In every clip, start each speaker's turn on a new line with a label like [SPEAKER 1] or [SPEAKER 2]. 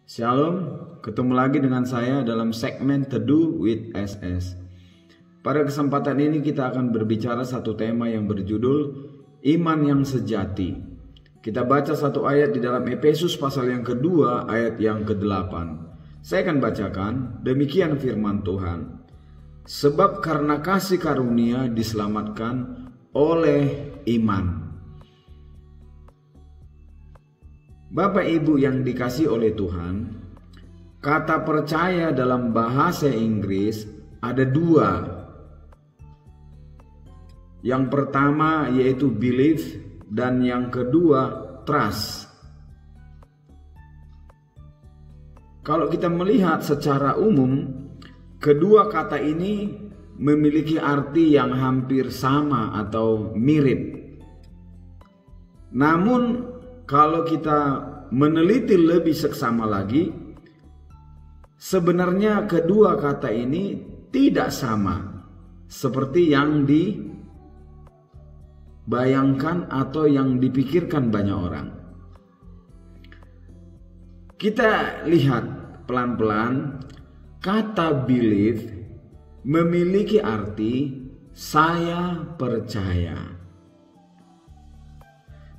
[SPEAKER 1] Shalom, ketemu lagi dengan saya dalam segmen Teduh with SS. Pada kesempatan ini kita akan berbicara satu tema yang berjudul Iman yang Sejati. Kita baca satu ayat di dalam Efesus pasal yang kedua ayat yang ke-8. Saya akan bacakan, demikian firman Tuhan. Sebab karena kasih karunia diselamatkan oleh iman. Bapak Ibu yang dikasihi oleh Tuhan, kata percaya dalam bahasa Inggris ada dua. Yang pertama yaitu believe dan yang kedua trust. Kalau kita melihat secara umum, kedua kata ini memiliki arti yang hampir sama atau mirip. Namun kalau kita meneliti lebih seksama lagi, sebenarnya kedua kata ini tidak sama seperti yang dibayangkan atau yang dipikirkan banyak orang. Kita lihat pelan-pelan, kata believe memiliki arti saya percaya.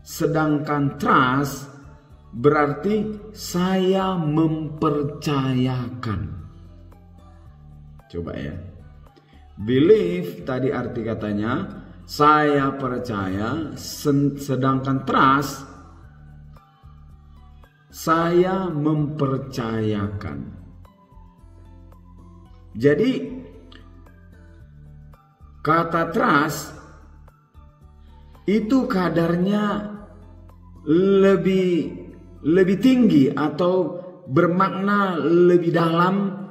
[SPEAKER 1] Sedangkan trust berarti saya mempercayakan. Coba ya. Believe tadi arti katanya saya percaya, sedangkan trust saya mempercayakan. Jadi kata trust itu kadarnya lebih tinggi atau bermakna lebih dalam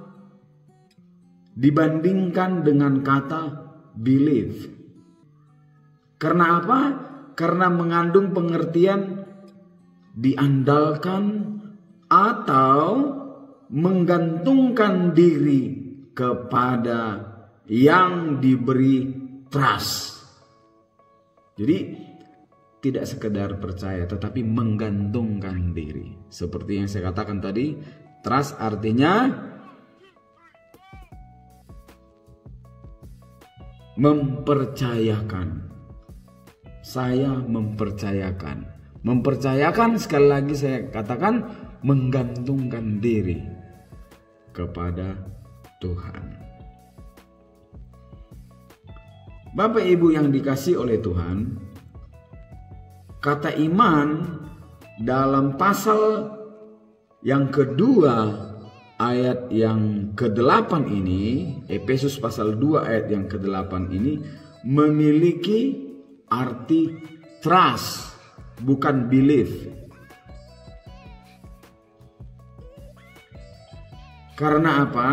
[SPEAKER 1] dibandingkan dengan kata believe. Karena apa? Karena mengandung pengertian diandalkan atau menggantungkan diri kepada yang diberi trust. Jadi tidak sekedar percaya tetapi menggantungkan diri. Seperti yang saya katakan tadi, trust artinya mempercayakan. Saya mempercayakan. Mempercayakan, sekali lagi saya katakan, menggantungkan diri kepada Tuhan. Bapak Ibu yang dikasihi oleh Tuhan, kata iman dalam pasal yang kedua ayat yang ke-8 ini, Efesus pasal 2 ayat yang ke-8 ini memiliki arti trust, bukan believe. Karena apa?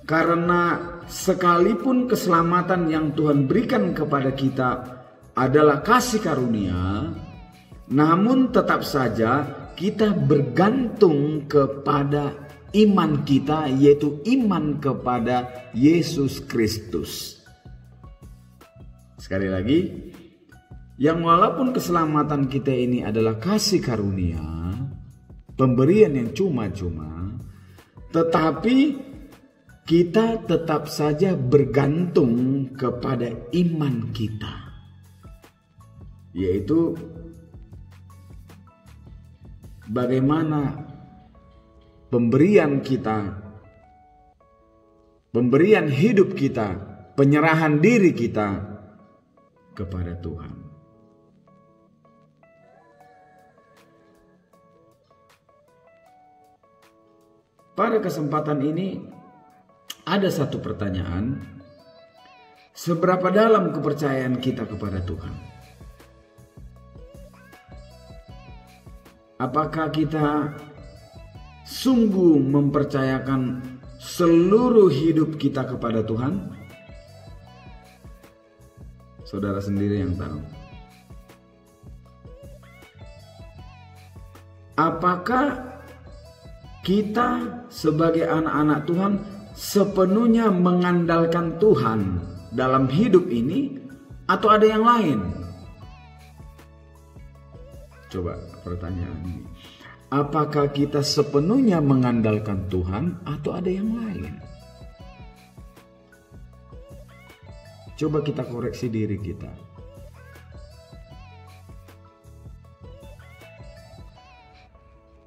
[SPEAKER 1] Karena sekalipun keselamatan yang Tuhan berikan kepada kita adalah kasih karunia, namun tetap saja kita bergantung kepada iman kita, yaitu iman kepada Yesus Kristus. Sekali lagi, yang walaupun keselamatan kita ini adalah kasih karunia, pemberian yang cuma-cuma, tetapi kita tetap saja bergantung kepada iman kita, yaitu bagaimana pemberian kita, pemberian hidup kita, penyerahan diri kita kepada Tuhan. Pada kesempatan ini ada satu pertanyaan, seberapa dalam kepercayaan kita kepada Tuhan? Apakah kita sungguh mempercayakan seluruh hidup kita kepada Tuhan? Saudara sendiri yang tahu. Apakah kita sebagai anak-anak Tuhan sepenuhnya mengandalkan Tuhan dalam hidup ini, atau ada yang lain? Coba pertanyaan ini. Apakah kita sepenuhnya mengandalkan Tuhan atau ada yang lain? Coba kita koreksi diri kita.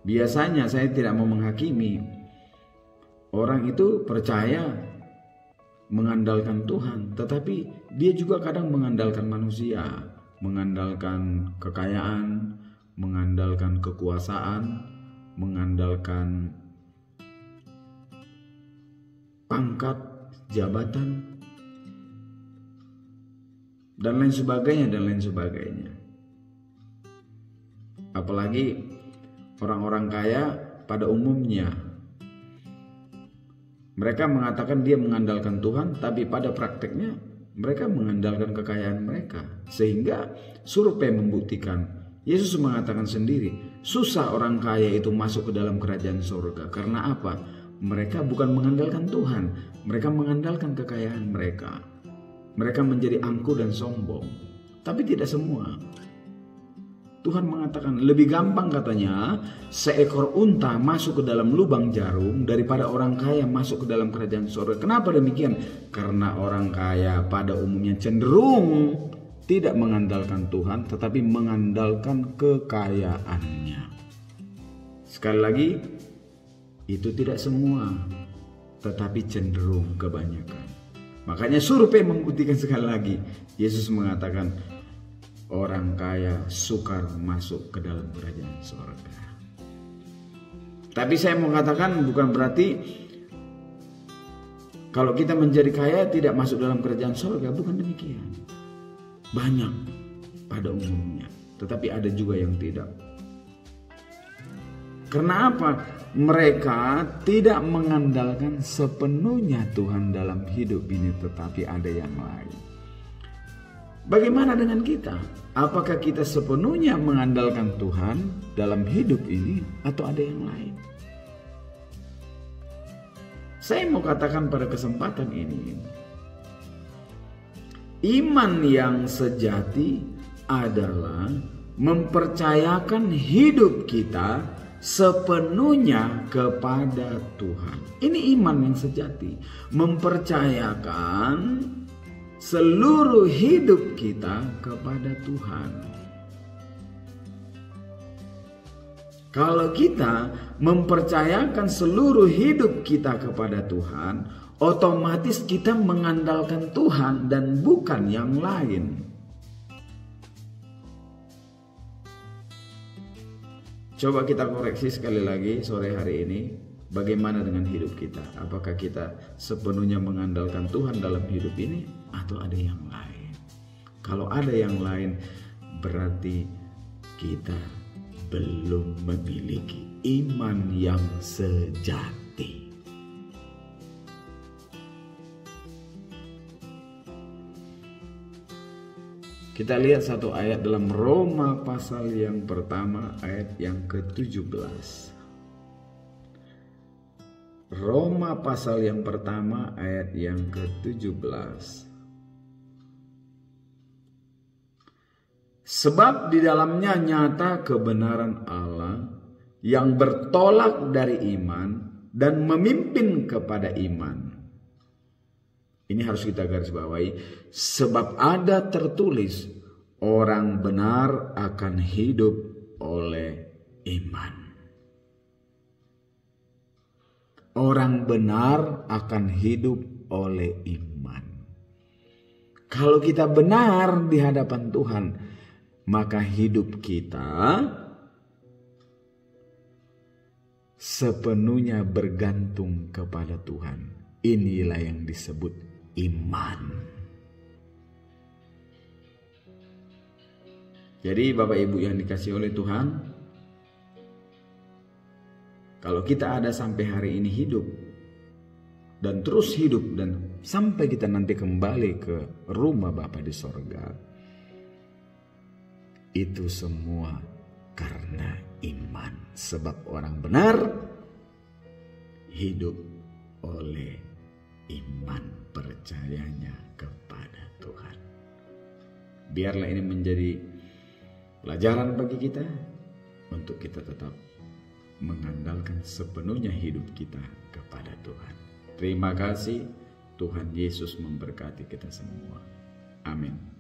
[SPEAKER 1] Biasanya saya tidak mau menghakimi. Orang itu percaya mengandalkan Tuhan, tetapi dia juga kadang mengandalkan manusia, mengandalkan kekayaan, mengandalkan kekuasaan, mengandalkan pangkat, jabatan, dan lain sebagainya. Apalagi orang-orang kaya pada umumnya, mereka mengatakan dia mengandalkan Tuhan, tapi pada prakteknya mereka mengandalkan kekayaan mereka. Sehingga survei membuktikan, Yesus mengatakan sendiri, susah orang kaya itu masuk ke dalam kerajaan surga. Karena apa? Mereka bukan mengandalkan Tuhan, mereka mengandalkan kekayaan mereka. Mereka menjadi angkuh dan sombong. Tapi tidak semua. Tuhan mengatakan lebih gampang katanya seekor unta masuk ke dalam lubang jarum daripada orang kaya masuk ke dalam kerajaan surga. Kenapa demikian? Karena orang kaya pada umumnya cenderung tidak mengandalkan Tuhan, tetapi mengandalkan kekayaannya. Sekali lagi, itu tidak semua, tetapi cenderung kebanyakan. Makanya survei membuktikan sekali lagi, Yesus mengatakan orang kaya sukar masuk ke dalam kerajaan surga. Tapi saya mau katakan bukan berarti kalau kita menjadi kaya tidak masuk dalam kerajaan surga, bukan demikian. Banyak pada umumnya, tetapi ada juga yang tidak. Karena apa? Mereka tidak mengandalkan sepenuhnya Tuhan dalam hidup ini, tetapi ada yang lain. Bagaimana dengan kita? Apakah kita sepenuhnya mengandalkan Tuhan dalam hidup ini atau ada yang lain? Saya mau katakan pada kesempatan ini, iman yang sejati adalah mempercayakan hidup kita sepenuhnya kepada Tuhan. Ini iman yang sejati, mempercayakan seluruh hidup kita kepada Tuhan. Kalau kita mempercayakan seluruh hidup kita kepada Tuhan, otomatis kita mengandalkan Tuhan dan bukan yang lain. Coba kita koreksi sekali lagi sore hari ini. Bagaimana dengan hidup kita? Apakah kita sepenuhnya mengandalkan Tuhan dalam hidup ini atau ada yang lain? Kalau ada yang lain, berarti kita belum memiliki iman yang sejati. Kita lihat satu ayat dalam Roma pasal yang pertama ayat yang ke-17. Roma pasal yang pertama ayat yang ke-17. Sebab di dalamnya nyata kebenaran Allah yang bertolak dari iman dan memimpin kepada iman. Ini harus kita garis bawahi. Sebab ada tertulis, orang benar akan hidup oleh iman. Orang benar akan hidup oleh iman. Kalau kita benar di hadapan Tuhan, maka hidup kita sepenuhnya bergantung kepada Tuhan. Inilah yang disebut iman. Jadi Bapak Ibu yang dikasihi oleh Tuhan, kalau kita ada sampai hari ini hidup dan terus hidup dan sampai kita nanti kembali ke rumah Bapa di sorga, itu semua karena iman. Sebab orang benar hidup oleh iman, percayanya kepada Tuhan. Biarlah ini menjadi pelajaran bagi kita untuk kita tetap mengandalkan sepenuhnya hidup kita kepada Tuhan. Terima kasih. Tuhan Yesus memberkati kita semua. Amin.